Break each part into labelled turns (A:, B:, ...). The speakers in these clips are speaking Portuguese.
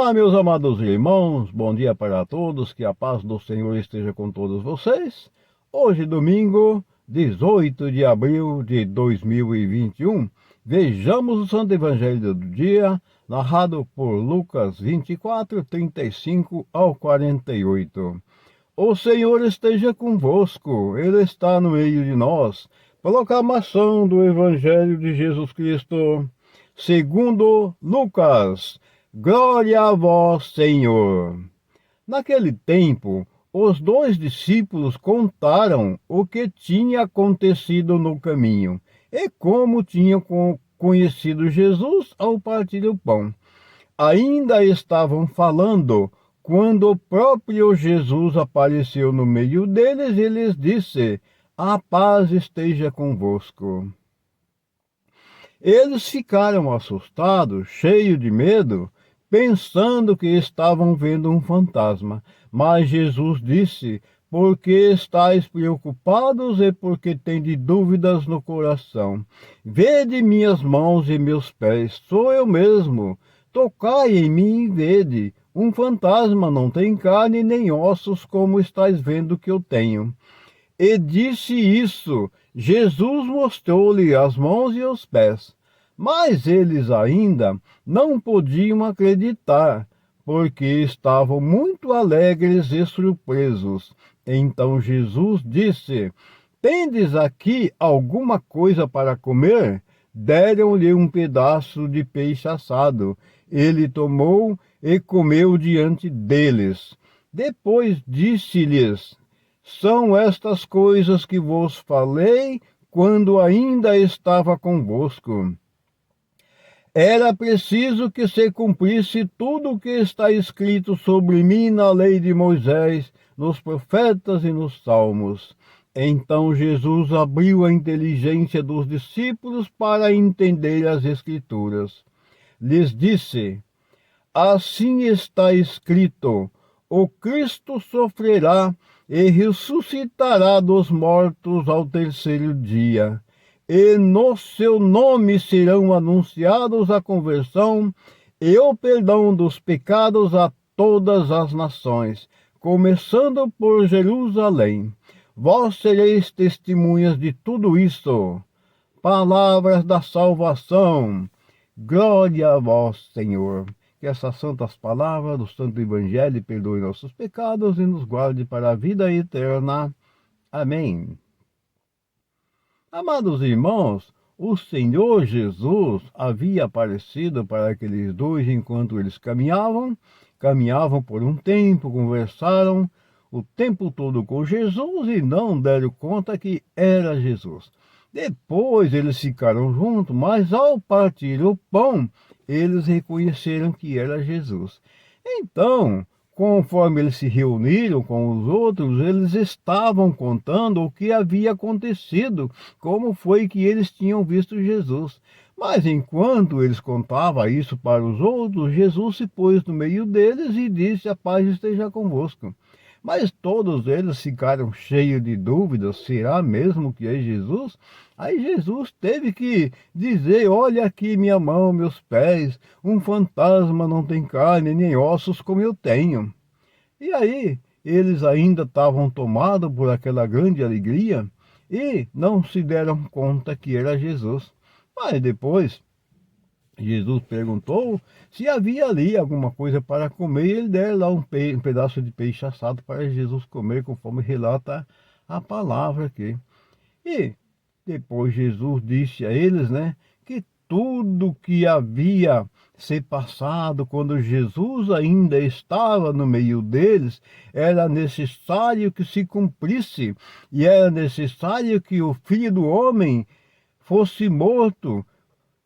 A: Olá, meus amados irmãos, bom dia para todos, que a paz do Senhor esteja com todos vocês. Hoje, domingo, 18 de abril de 2021, vejamos o Santo Evangelho do dia, narrado por Lucas 24, 35 ao 48. O Senhor esteja convosco, Ele está no meio de nós. Proclamação do Evangelho de Jesus Cristo, segundo Lucas. Glória a vós, Senhor. Naquele tempo, os 2 discípulos contaram o que tinha acontecido no caminho e como tinham conhecido Jesus ao partir o pão. Ainda estavam falando quando o próprio Jesus apareceu no meio deles e lhes disse: a paz esteja convosco. Eles ficaram assustados, cheios de medo, pensando que estavam vendo um fantasma. Mas Jesus disse: por que estáis preocupados e por que tendes dúvidas no coração? Vede minhas mãos e meus pés, sou eu mesmo. Tocai em mim e vede. Um fantasma não tem carne nem ossos, como estáis vendo que eu tenho. E disse isso, Jesus mostrou-lhe as mãos e os pés. Mas eles ainda não podiam acreditar, porque estavam muito alegres e surpresos. Então Jesus disse: tendes aqui alguma coisa para comer? Deram-lhe um pedaço de peixe assado. Ele tomou e comeu diante deles. Depois disse-lhes: são estas coisas que vos falei quando ainda estava convosco. Era preciso que se cumprisse tudo o que está escrito sobre mim na lei de Moisés, nos profetas e nos salmos. Então Jesus abriu a inteligência dos discípulos para entender as Escrituras. Lhes disse: assim está escrito, o Cristo sofrerá e ressuscitará dos mortos ao terceiro dia. E no seu nome serão anunciados a conversão e o perdão dos pecados a todas as nações, começando por Jerusalém. Vós sereis testemunhas de tudo isso. Palavras da salvação. Glória a vós, Senhor. Que essas santas palavras do Santo Evangelho perdoe nossos pecados e nos guarde para a vida eterna. Amém. Amados irmãos, o Senhor Jesus havia aparecido para aqueles dois enquanto eles caminhavam por um tempo, conversaram o tempo todo com Jesus e não deram conta que era Jesus. Depois eles ficaram juntos, mas ao partir o pão, eles reconheceram que era Jesus. Então, conforme eles se reuniram com os outros, eles estavam contando o que havia acontecido, como foi que eles tinham visto Jesus. Mas enquanto eles contavam isso para os outros, Jesus se pôs no meio deles e disse: a paz esteja convosco. Mas todos eles ficaram cheios de dúvidas, será mesmo que é Jesus? Aí Jesus teve que dizer: olha aqui minha mão, meus pés, um fantasma não tem carne nem ossos como eu tenho. E aí eles ainda estavam tomados por aquela grande alegria e não se deram conta que era Jesus. Mas depois Jesus perguntou se havia ali alguma coisa para comer, e ele deu lá um pedaço de peixe assado para Jesus comer, conforme relata a palavra aqui. E depois Jesus disse a eles, que tudo que havia se passado quando Jesus ainda estava no meio deles, era necessário que se cumprisse, e era necessário que o Filho do Homem fosse morto,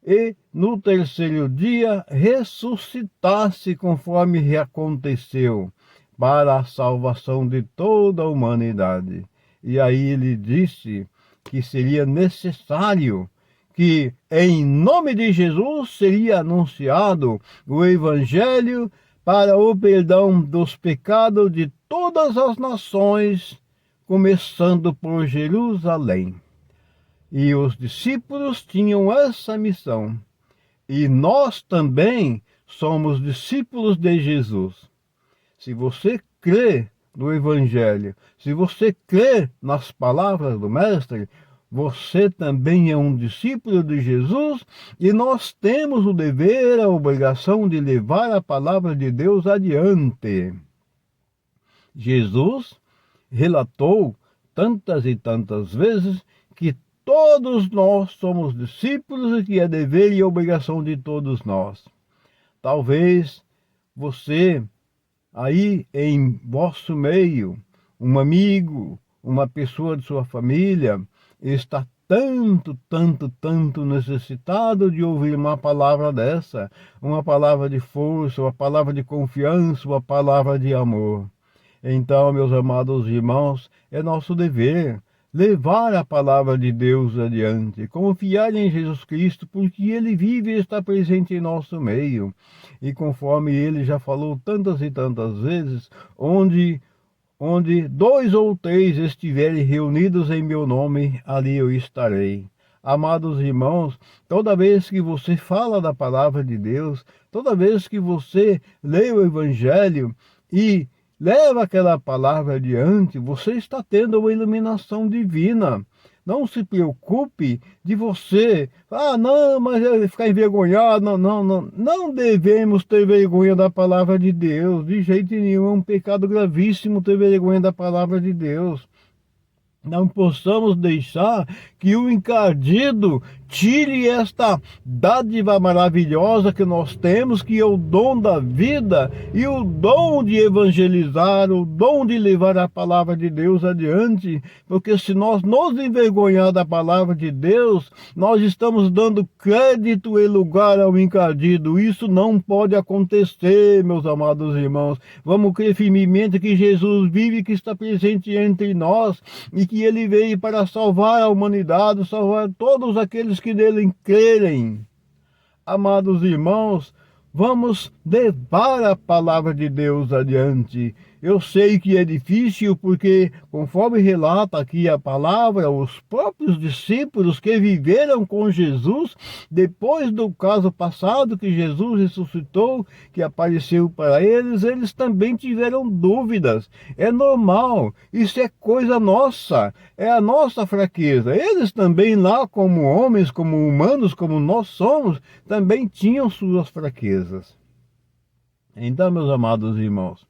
A: e no terceiro dia ressuscitasse, conforme aconteceu, para a salvação de toda a humanidade. E aí ele disse que seria necessário que em nome de Jesus seria anunciado o Evangelho para o perdão dos pecados de todas as nações, começando por Jerusalém. E os discípulos tinham essa missão. E nós também somos discípulos de Jesus. Se você crê no Evangelho, se você crê nas palavras do Mestre, você também é um discípulo de Jesus e nós temos o dever, a obrigação de levar a palavra de Deus adiante. Jesus relatou tantas e tantas vezes que todos nós somos discípulos e que é dever e obrigação de todos nós. Talvez você aí em vosso meio, um amigo, uma pessoa de sua família, está tanto necessitado de ouvir uma palavra dessa, uma palavra de força, uma palavra de confiança, uma palavra de amor. Então, meus amados irmãos, é nosso dever levar a palavra de Deus adiante, confiar em Jesus Cristo, porque Ele vive e está presente em nosso meio. E conforme Ele já falou tantas e tantas vezes, onde 2 ou 3 estiverem reunidos em meu nome, ali eu estarei. Amados irmãos, toda vez que você fala da palavra de Deus, toda vez que você lê o Evangelho e leva aquela palavra adiante, você está tendo uma iluminação divina. Não se preocupe de você, não, mas eu ficar envergonhado, não devemos ter vergonha da palavra de Deus, de jeito nenhum, é um pecado gravíssimo ter vergonha da palavra de Deus. Não possamos deixar que o encardido tire esta dádiva maravilhosa que nós temos, que é o dom da vida e o dom de evangelizar, o dom de levar a palavra de Deus adiante, porque se nós nos envergonhar da palavra de Deus, nós estamos dando crédito e lugar ao encardido. Isso não pode acontecer, meus amados irmãos. Vamos crer firmemente que Jesus vive, que está presente entre nós e que Ele veio para salvar a humanidade, salvar todos aqueles que nele crerem. Amados irmãos, vamos levar a palavra de Deus adiante. Eu sei que é difícil porque, conforme relata aqui a palavra, os próprios discípulos que viveram com Jesus, depois do caso passado que Jesus ressuscitou, que apareceu para eles, eles também tiveram dúvidas. É normal, isso é coisa nossa, é a nossa fraqueza. Eles também lá, como homens, como humanos, como nós somos, também tinham suas fraquezas. Então, meus amados irmãos,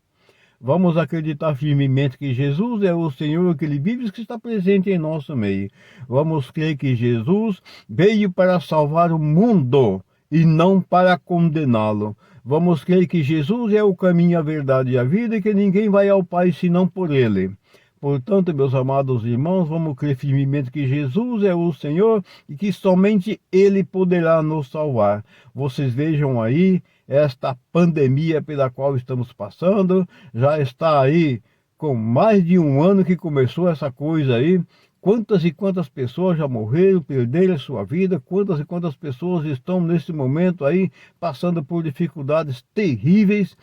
A: vamos acreditar firmemente que Jesus é o Senhor, que Ele vive e que está presente em nosso meio. Vamos crer que Jesus veio para salvar o mundo e não para condená-lo. Vamos crer que Jesus é o caminho, a verdade e a vida e que ninguém vai ao Pai senão por Ele. Portanto, meus amados irmãos, vamos crer firmemente que Jesus é o Senhor e que somente Ele poderá nos salvar. Vocês vejam aí esta pandemia pela qual estamos passando, já está aí com mais de 1 ano que começou essa coisa aí. Quantas e quantas pessoas já morreram, perderam a sua vida, quantas e quantas pessoas estão nesse momento aí passando por dificuldades terríveis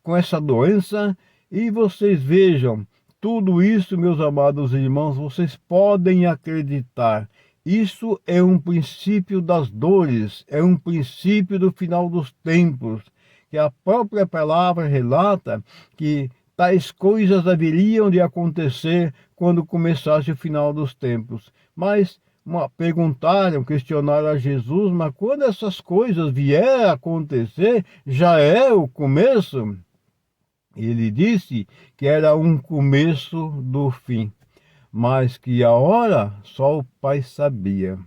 A: com essa doença. E vocês vejam, tudo isso, meus amados irmãos, vocês podem acreditar. Isso é um princípio das dores, é um princípio do final dos tempos, que a própria palavra relata que tais coisas haveriam de acontecer quando começasse o final dos tempos. Mas questionaram a Jesus, mas quando essas coisas vier a acontecer, já é o começo? Ele disse que era um começo do fim, mas que a hora só o Pai sabia.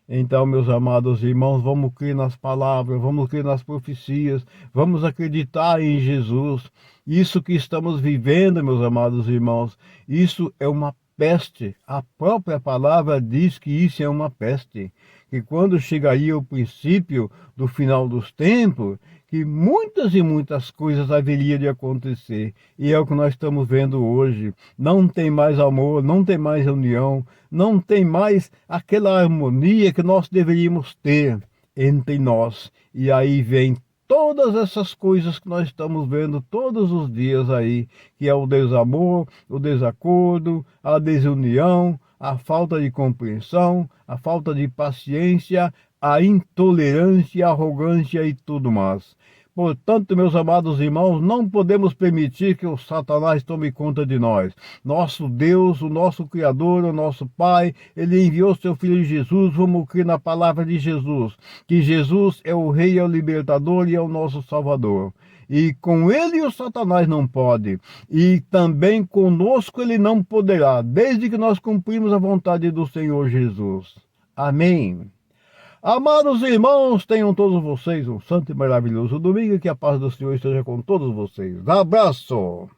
A: Então, meus amados irmãos, vamos crer nas palavras, vamos crer nas profecias, vamos acreditar em Jesus. Isso que estamos vivendo, meus amados irmãos, isso é uma peste. A própria palavra diz que isso é uma peste. Que quando chegaria o princípio do final dos tempos, que muitas e muitas coisas haveriam de acontecer. E é o que nós estamos vendo hoje. Não tem mais amor, não tem mais união, não tem mais aquela harmonia que nós deveríamos ter entre nós. E aí vem todas essas coisas que nós estamos vendo todos os dias aí, que é o desamor, o desacordo, a desunião, a falta de compreensão, a falta de paciência, a intolerância, a arrogância e tudo mais. Portanto, meus amados irmãos, não podemos permitir que o Satanás tome conta de nós. Nosso Deus, o nosso Criador, o nosso Pai, Ele enviou seu Filho Jesus. Vamos crer na palavra de Jesus, que Jesus é o Rei, é o Libertador e é o nosso Salvador. E com ele o Satanás não pode, e também conosco ele não poderá, desde que nós cumprimos a vontade do Senhor Jesus. Amém. Amados irmãos, tenham todos vocês um santo e maravilhoso domingo, e que a paz do Senhor esteja com todos vocês. Abraço!